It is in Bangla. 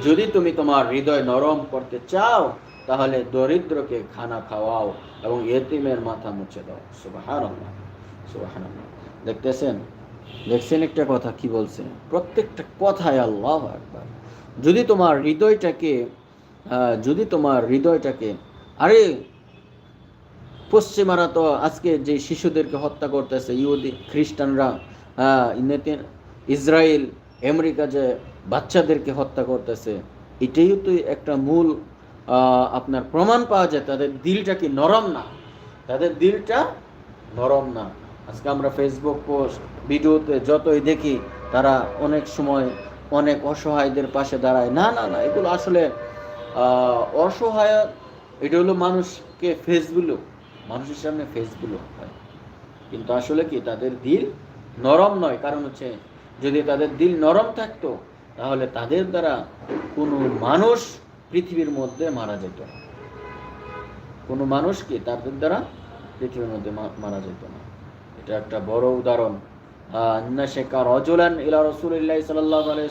যদি তুমি তোমার হৃদয় নরম করতে চাও তাহলে দরিদ্রকে খানা খাওয়াও এবং ইয়েতিমের মাথা মুছে দাও। সুবহানাল্লাহ, সুবহানাল্লাহ। দেখতেছেন, দেখছেন একটা কথা কি বলছে? প্রত্যেকটা কথায় আল্লাহু আকবার। যদি তোমার হৃদয়টাকে যদি তোমার হৃদয়টাকে, আরে পশ্চিমারা তো আজকে যে শিশুদেরকে হত্যা করতেছে, ইহুদি খ্রিস্টানরা, ইসরায়েল আমেরিকা যে বাচ্চাদেরকে হত্যা করতেছে, এটাই তো একটা মূল আপনার প্রমাণ পাওয়া যায় তাদের দিলটা কি নরম না, তাদের দিলটা নরম না। আজকে আমরা ফেসবুক পোস্ট ভিডিওতে যতই দেখি তারা অনেক সময় অনেক অসহায়দের পাশে দাঁড়ায়। না না না, এগুলো আসলে অসহায়, এটা হলো মানুষকে ফেসগুলো, মানুষের সামনে ফেসগুলো হয়, কিন্তু আসলে কি তাদের দিল নরম নয়। কারণ হচ্ছে যদি তাদের দিল নরম থাকতো তাহলে তাদের দ্বারা কোনো মানুষ পৃথিবীর মধ্যে মারা যেত না, কোনো মানুষ কি তাদের দ্বারা পৃথিবীর মধ্যে মারা যেত না। এটা একটা বড় উদাহরণ। আন্না শেখা রজুলান ইলা রাসূলিল্লাহি সাল্লাল্লাহু আলাইহি